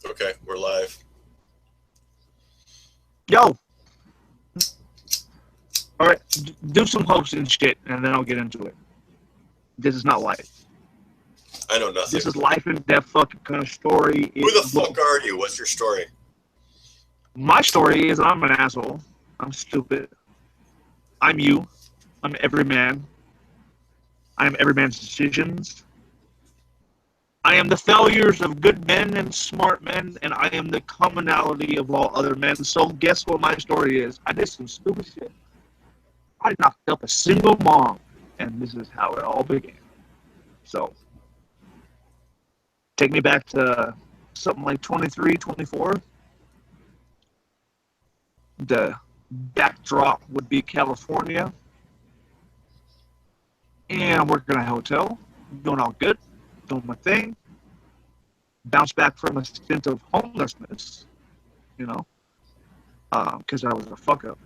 Okay, we're live. Yo, all right, do some hosting shit, and then I'll get into it. This is not life. I know nothing. This is life and death fucking kind of story. Who the fuck are you? What's your story? My story is I'm an asshole. I'm stupid. I'm you. I'm every man. I am every man's decisions. I am the failures of good men and smart men, and I am the commonality of all other men. So guess what my story is? I did some stupid shit. I knocked up a single mom, and this is how it all began. So, take me back to something like 23, 24. The backdrop would be California. And I'm working at a hotel, doing all good, doing my thing. Bounced back from a stint of homelessness, because I was a fuck up,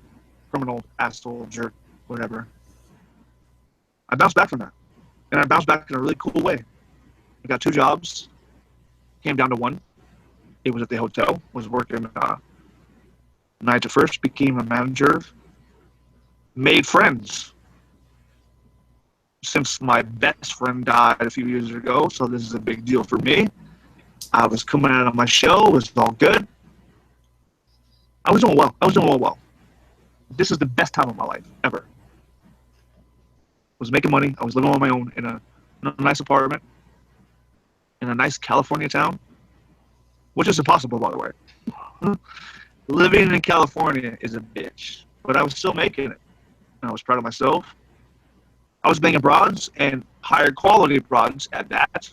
criminal, asshole, jerk, whatever. I bounced back from that. And I bounced back in a really cool way. I got 2 jobs, came down to 1. It was at the hotel, was working night to first, became a manager, made friends. Since my best friend died a few years ago, so this is a big deal for me. I was coming out of my show, it was all good. I was doing well. This is the best time of my life, ever. I was making money, I was living on my own in a nice apartment, in a nice California town, which is impossible, by the way. Living in California is a bitch, but I was still making it, and I was proud of myself. I was banging broads, and higher quality broads at that.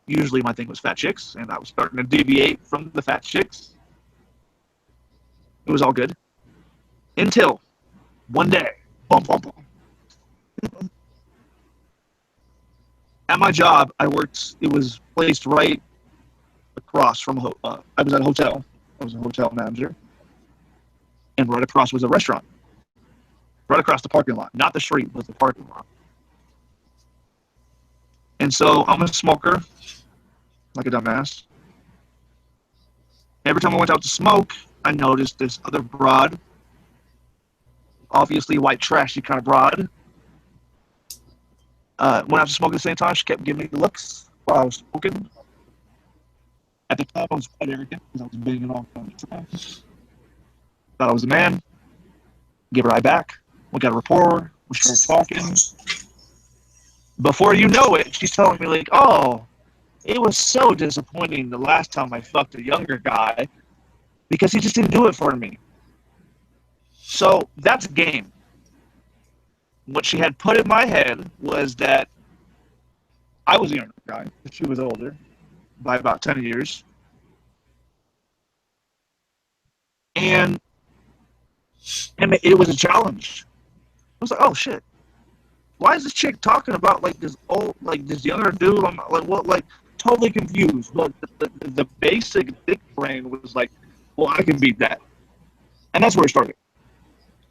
Usually my thing was fat chicks, and I was starting to deviate from the fat chicks. It was all good. Until one day, boom, boom, boom. At my job, I worked, it was placed right across from, I was at a hotel. I was a hotel manager. And right across was a restaurant. Right across the parking lot. Not the street, but the parking lot. And so I'm a smoker, like a dumbass. Every time I went out to smoke, I noticed this other broad, obviously white trashy kind of broad. Went out to smoke at the same time. She kept giving me the looks while I was smoking. At the time, I was quite arrogant because I was banging all kinds of trash. Thought I was a man. Give her eye back. We got a rapport. We started talking. Before you know it, she's telling me like, "Oh, it was so disappointing the last time I fucked a younger guy because he just didn't do it for me." So that's a game. What she had put in my head was that I was a younger guy. She was older by about 10 years. And it was a challenge. I was like, oh shit. Why is this chick talking about like this old, like this younger dude? I'm like, what? Like, totally confused. But the basic dick brain was like, well, I can beat that. And that's where it started.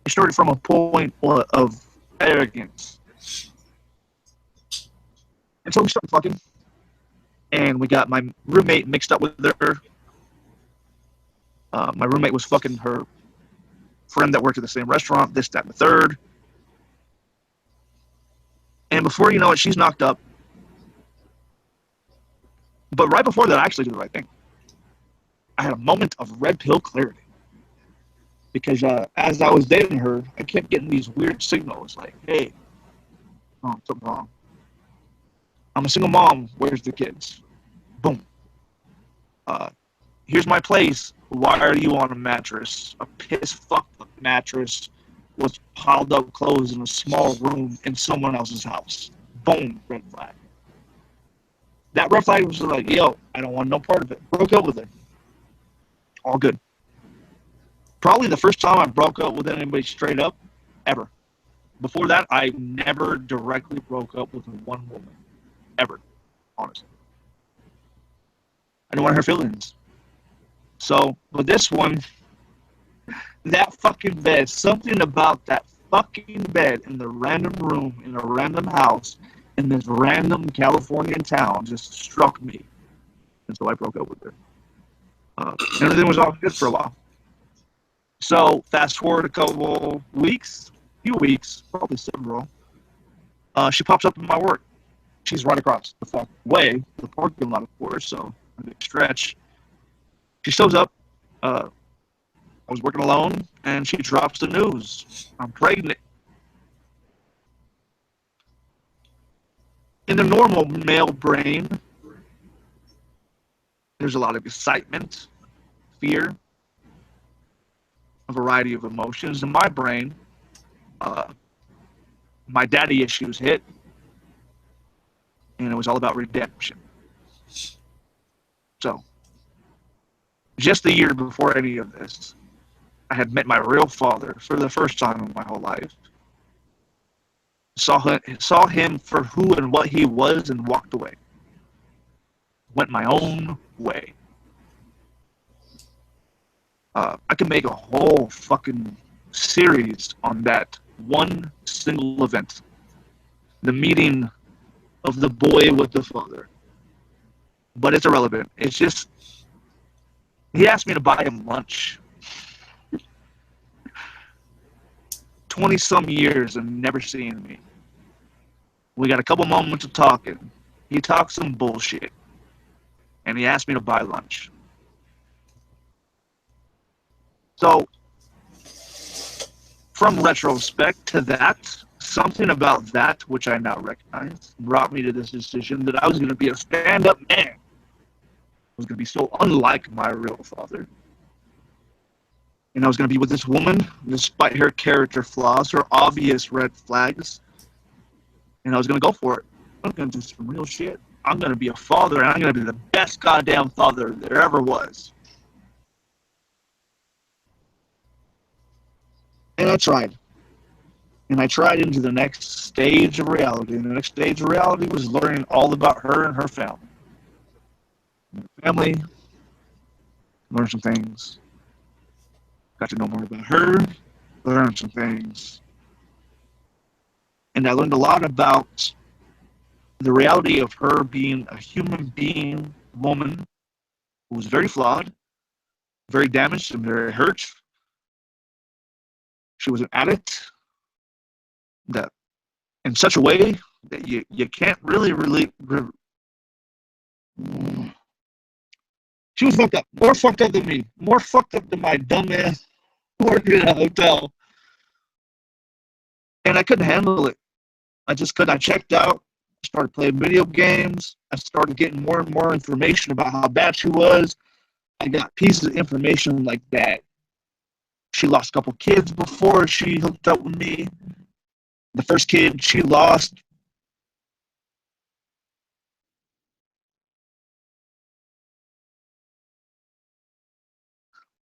It started from a point of arrogance. And so we started fucking. And we got my roommate mixed up with her. My roommate was fucking her friend that worked at the same restaurant, this, that, and the third. And before you know it, she's knocked up. But right before that, I actually did the right thing. I had a moment of red pill clarity. Because as I was dating her, I kept getting these weird signals like, hey, something wrong. I'm a single mom. Where's the kids? Boom. Here's my place. Why are you on a mattress? A piss fucked up mattress with piled up clothes in a small room in someone else's house. Boom. Red flag. That red flag was like, yo, I don't want no part of it. Broke up with her. All good. Probably the first time I broke up with anybody straight up ever. Before that, I never directly broke up with one woman. Ever. Honestly. I didn't want her feelings. So, with this one, that fucking bed, something about that fucking bed in the random room, in a random house, in this random Californian town just struck me. And so I broke up with her. Everything was all good for a while. So fast forward a few weeks, probably several. She pops up in my work. She's right across the fuck way, the parking lot, of course. So a big stretch. She shows up. I was working alone, and she drops the news. I'm pregnant. In the normal male brain, there's a lot of excitement, fear, a variety of emotions. In my brain, my daddy issues hit, and it was all about redemption. So, just a year before any of this, I had met my real father for the first time in my whole life. Saw him for who and what he was and walked away. Went my own way. I could make a whole fucking series on that one single event. The meeting of the boy with the father. But it's irrelevant. It's just, he asked me to buy him lunch. 20-some years and never seeing me. We got a couple moments of talking. He talked some bullshit. And he asked me to buy lunch. So, from retrospect to that, something about that, which I now recognize, brought me to this decision that I was going to be a stand-up man. I was going to be so unlike my real father. And I was going to be with this woman, despite her character flaws, her obvious red flags. And I was going to go for it. I'm going to do some real shit. I'm going to be a father, and I'm going to be the best goddamn father there ever was. And I tried. And I tried into the next stage of reality. And the next stage of reality was learning all about her and her family. Learned some things. Got to know more about her. Learned some things. And I learned a lot about the reality of her being a human being, woman, who was very flawed, very damaged, and very hurt. She was an addict that, in such a way that you can't really she was fucked up. More fucked up than me. More fucked up than my dumb ass working in a hotel. And I couldn't handle it. I just couldn't. I checked out. Started playing video games. I started getting more and more information about how bad she was. I got pieces of information like that. She lost a couple kids before she hooked up with me. The first kid she lost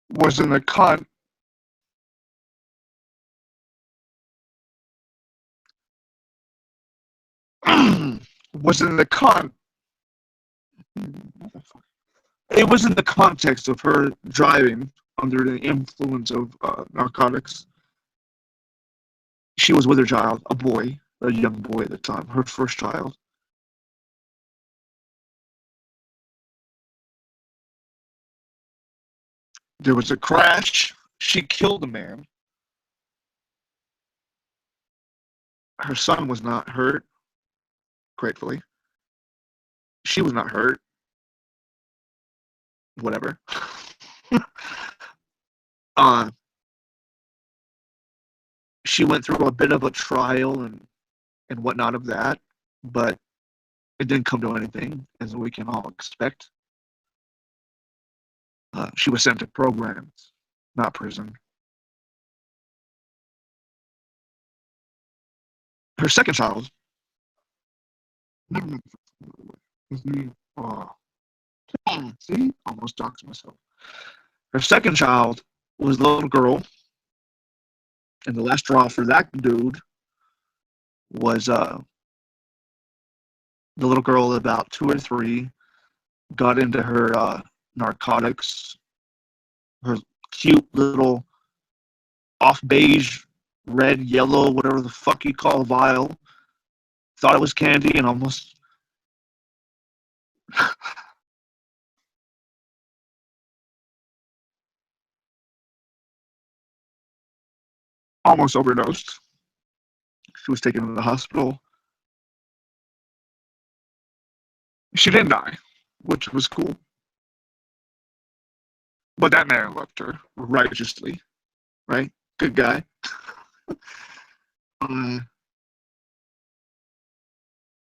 was in the was in the it was in the context of her driving under the influence of narcotics. She was with her child, a young boy at the time, her first child. There was a crash. She killed a man. Her son was not hurt, gratefully. She was not hurt. Whatever. She went through a bit of a trial and whatnot of that, but it didn't come to anything, as we can all expect. She was sent to programs, not prison. Her second child, see, almost doxed myself. Her second child was a little girl, and the last straw for that dude was the little girl, about 2 or 3, got into her narcotics, her cute little off beige, red, yellow, whatever the fuck you call a vial. Thought it was candy and almost almost overdosed. She was taken to the hospital. She didn't die, which was cool. But that man loved her righteously, right? Good guy. Uh,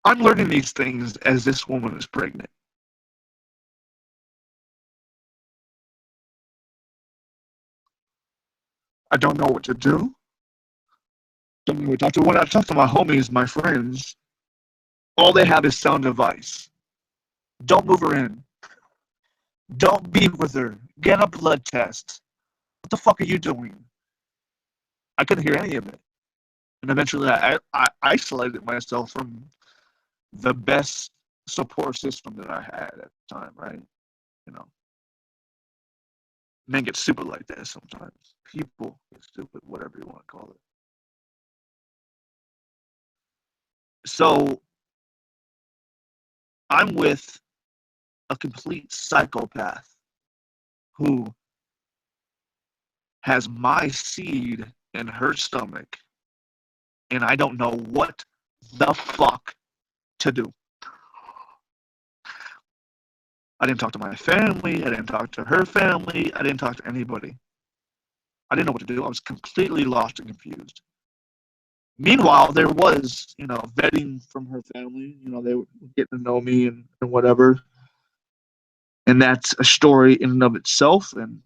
I'm learning these things as this woman is pregnant. I don't know what to do. Don't know what to talk to. When I talk to my homies, my friends, all they have is sound advice. Don't move her in. Don't be with her. Get a blood test. What the fuck are you doing? I couldn't hear any of it. And eventually I isolated myself from the best support system that I had at the time, right? You know, men get stupid like that sometimes. People get stupid, whatever you want to call it. So I'm with a complete psychopath who has my seed in her stomach, and I don't know what the fuck to do. I didn't talk to my family. I didn't talk to her family. I didn't talk to anybody. I didn't know what to do. I was completely lost and confused. Meanwhile, there was, vetting from her family. They were getting to know me and whatever. And that's a story in and of itself. And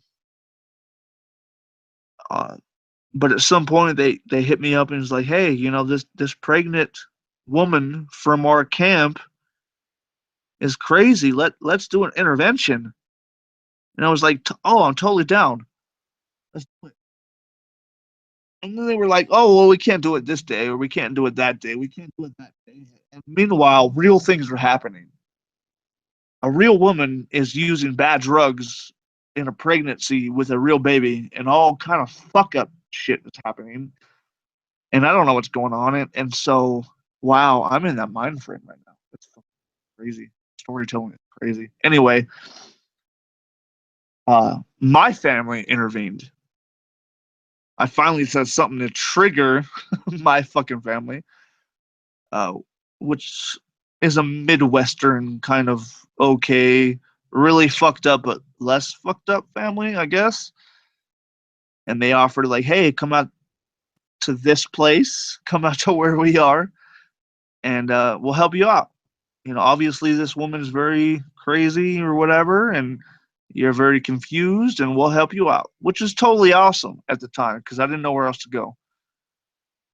but at some point, they hit me up and was like, "Hey, this pregnant woman from our camp is crazy. Let's do an intervention." And I was like, "Oh, I'm totally down. Let's do it." And then they were like, "Oh, well, we can't do it this day, or we can't do it that day. We can't do it that day." And meanwhile, real things were happening. A real woman is using bad drugs in a pregnancy with a real baby, and all kind of fuck up shit is happening. And I don't know what's going on. And so, wow, I'm in that mind frame right now. It's crazy. Storytelling is crazy. Anyway, my family intervened. I finally said something to trigger my fucking family, uh, which is a Midwestern kind of okay, really fucked up, but less fucked up family, I guess. And they offered, like, hey, come out to this place, come out to where we are, and we'll help you out. Obviously, this woman is very crazy or whatever, and you're very confused, and we'll help you out, which is totally awesome at the time because I didn't know where else to go.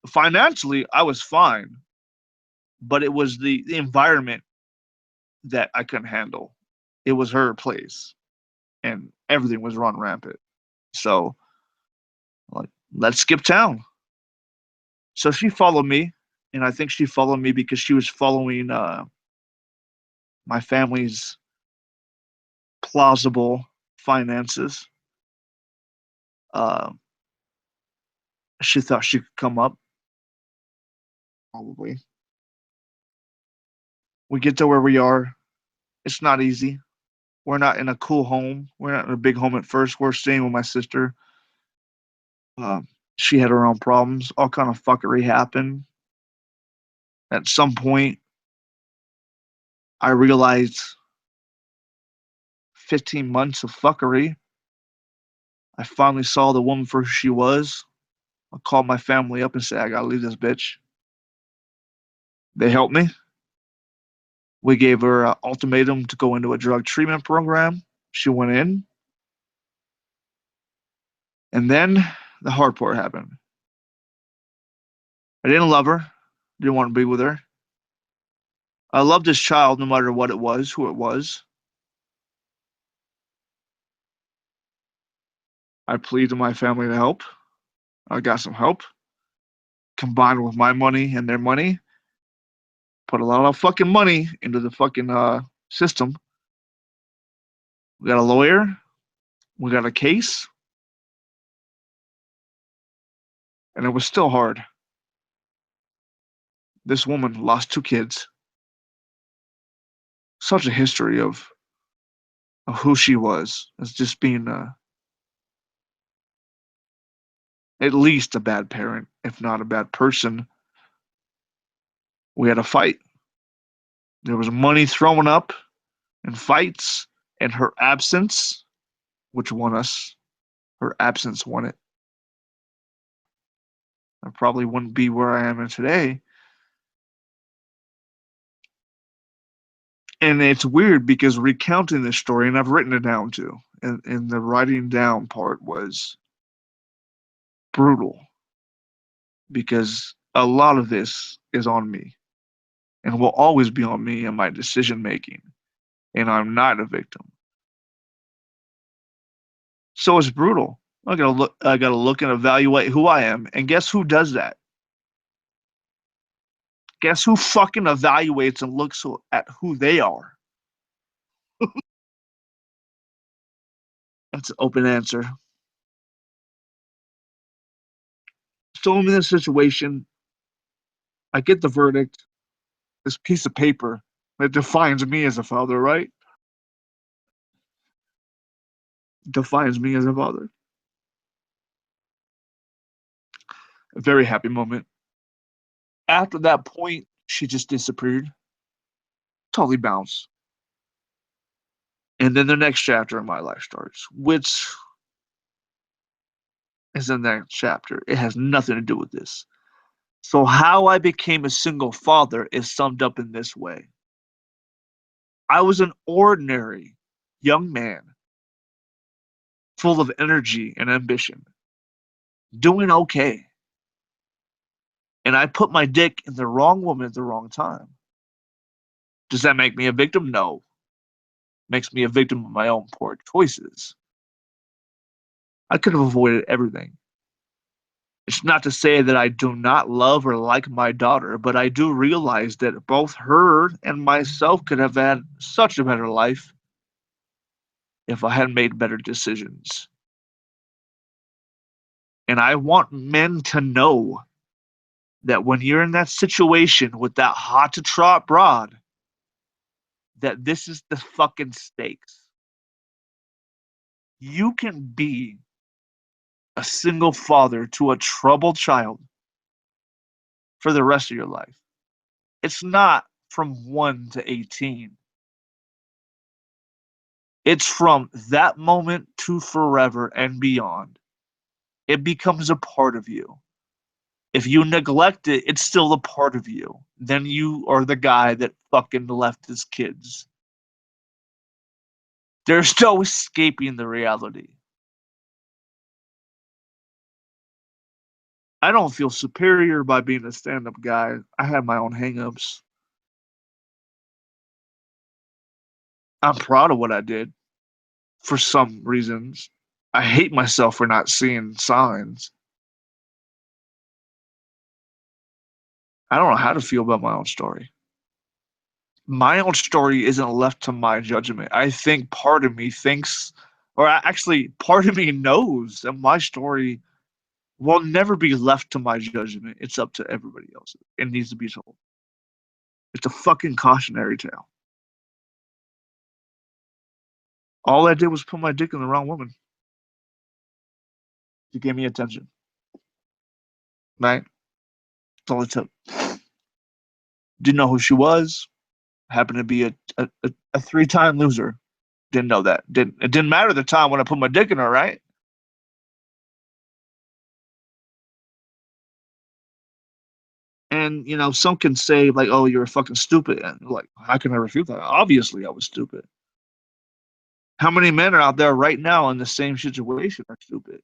Financially, I was fine, but it was the environment that I couldn't handle. It was her place, and everything was run rampant. So, like, let's skip town. So she followed me, and I think she followed me because she was following my family's plausible finances. Uh, she thought she could come up, probably. We get to where we are. It's not easy. We're not in a cool home. We're not in a big home at first. We're staying with my sister. She had her own problems. All kind of fuckery happened. At some point, I realized 15 months of fuckery. I finally saw the woman for who she was. I called my family up and said, I gotta leave this bitch. They helped me. We gave her an ultimatum to go into a drug treatment program. She went in. And then the hard part happened. I didn't love her. Didn't want to be with her. I loved this child no matter what it was, who it was. I pleaded to my family to help. I got some help. Combined with my money and their money. Put a lot of fucking money into the fucking system. We got a lawyer. We got a case. And it was still hard. This woman lost 2 kids. Such a history of who she was as just being at least a bad parent, if not a bad person. We had a fight. There was money thrown up and fights, and her absence, which won us, her absence won it. I probably wouldn't be where I am today. And it's weird because recounting this story, and I've written it down too, and the writing down part was brutal because a lot of this is on me and will always be on me and my decision making. And I'm not a victim. So it's brutal. I gotta look and evaluate who I am. And guess who does that? Guess who fucking evaluates and looks at who they are? That's an open answer. So I'm in this situation. I get the verdict, this piece of paper that defines me as a father, right? Defines me as a father. A very happy moment. After that point, she just disappeared. Totally bounced. And then the next chapter of my life starts, which is the next chapter. It has nothing to do with this. So, how I became a single father is summed up in this way. I was an ordinary young man, full of energy and ambition, doing okay. And I put my dick in the wrong woman at the wrong time. Does that make me a victim? No. Makes me a victim of my own poor choices. I could have avoided everything. It's not to say that I do not love or like my daughter, but I do realize that both her and myself could have had such a better life if I had made better decisions. And I want men to know that when you're in that situation with that hot to trot broad, that this is the fucking stakes. You can be a single father to a troubled child for the rest of your life. It's not from 1 to 18. It's from that moment to forever and beyond. It becomes a part of you. If you neglect it, it's still a part of you. Then you are the guy that fucking left his kids. There's no escaping the reality. I don't feel superior by being a stand up guy. I have my own hang ups. I'm proud of what I did for some reasons. I hate myself for not seeing signs. I don't know how to feel about my own story. My own story isn't left to my judgment. I think part of me thinks, or actually, part of me knows that my story will never be left to my judgment. It's up to everybody else. It needs to be told. It's a fucking cautionary tale. All I did was put my dick in the wrong woman. She gave me attention. Right? That's all it took. Didn't know who she was. Happened to be a 3-time loser. Didn't know that. It didn't matter the time when I put my dick in her, right? And some can say like, "Oh, you're fucking stupid." And like, how can I refute that? Obviously, I was stupid. How many men are out there right now in the same situation are stupid?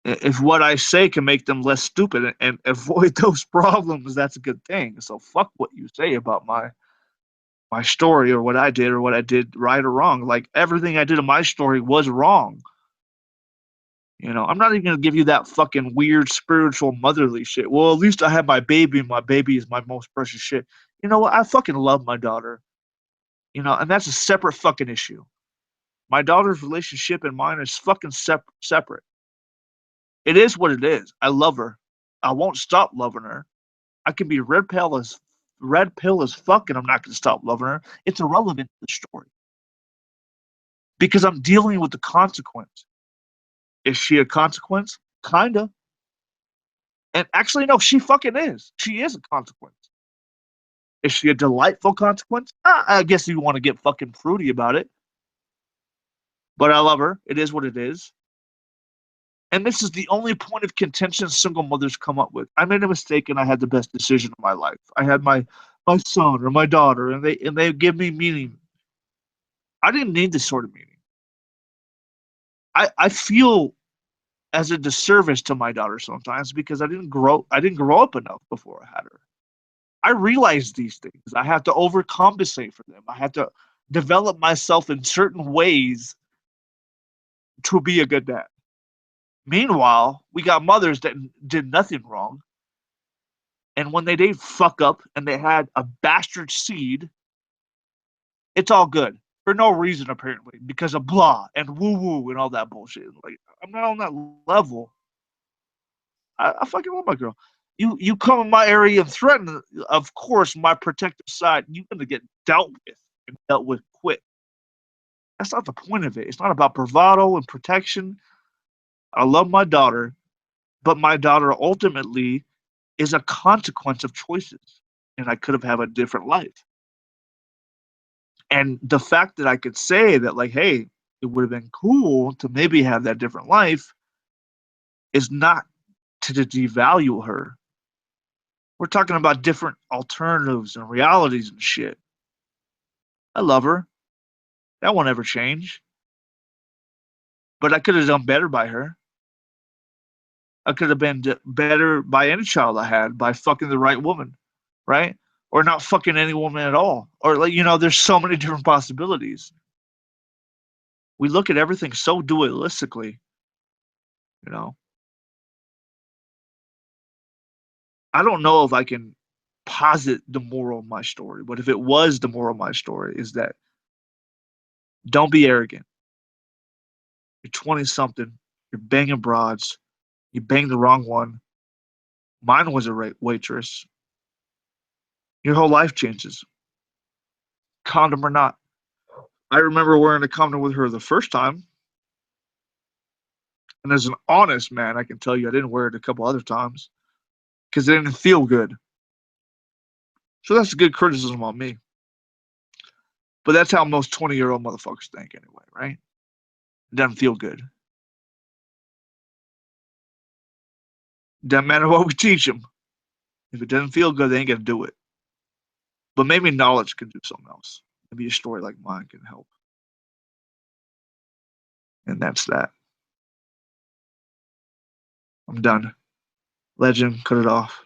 If what I say can make them less stupid and avoid those problems, that's a good thing. So fuck what you say about my story or what I did right or wrong. Like everything I did in my story was wrong. I'm not even gonna give you that fucking weird spiritual motherly shit. Well, at least I have my baby, and my baby is my most precious shit. You know what? I fucking love my daughter. And that's a separate fucking issue. My daughter's relationship and mine is fucking separate. It is what it is. I love her. I won't stop loving her. I can be red pill as fuck, and I'm not gonna stop loving her. It's irrelevant to the story because I'm dealing with the consequence. Is she a consequence? Kinda. And actually, no, she fucking is. She is a consequence. Is she a delightful consequence? I guess you want to get fucking fruity about it. But I love her. It is what it is. And this is the only point of contention single mothers come up with. I made a mistake and I had the best decision of my life. I had my son or my daughter, and they give me meaning. I didn't need this sort of meaning. I feel as a disservice to my daughter sometimes because I didn't grow up enough before I had her. I realize these things. I have to overcompensate for them. I have to develop myself in certain ways to be a good dad. Meanwhile, we got mothers that did nothing wrong. And when they did fuck up and they had a bastard seed, it's all good. For no reason, apparently, because of blah and woo woo and all that bullshit. Like, I'm not on that level. I fucking love my girl. You come in my area and threaten, of course, my protective side, you're going to get dealt with and dealt with quick. That's not the point of it. It's not about bravado and protection. I love my daughter, but my daughter ultimately is a consequence of choices. And I could have had a different life. And the fact that I could say that, like, hey, it would have been cool to maybe have that different life is not to devalue her. We're talking about different alternatives and realities and shit. I love her. That won't ever change. But I could have done better by her. I could have been better by any child I had by fucking the right woman, right? Or not fucking any woman at all. Or, like, there's so many different possibilities. We look at everything so dualistically, you know. I don't know if I can posit the moral of my story, but if it was the moral of my story, is that don't be arrogant. You're 20 something, you're banging broads, you banged the wrong one. Mine was a waitress. Your whole life changes, condom or not. I remember wearing a condom with her the first time, and as an honest man, I can tell you I didn't wear it a couple other times because it didn't feel good. So that's a good criticism on me. But that's how most 20-year-old motherfuckers think anyway, right? It doesn't feel good. Doesn't matter what we teach them. If it doesn't feel good, they ain't gonna do it. But maybe knowledge can do something else. Maybe a story like mine can help. And that's that. I'm done. Legend, cut it off.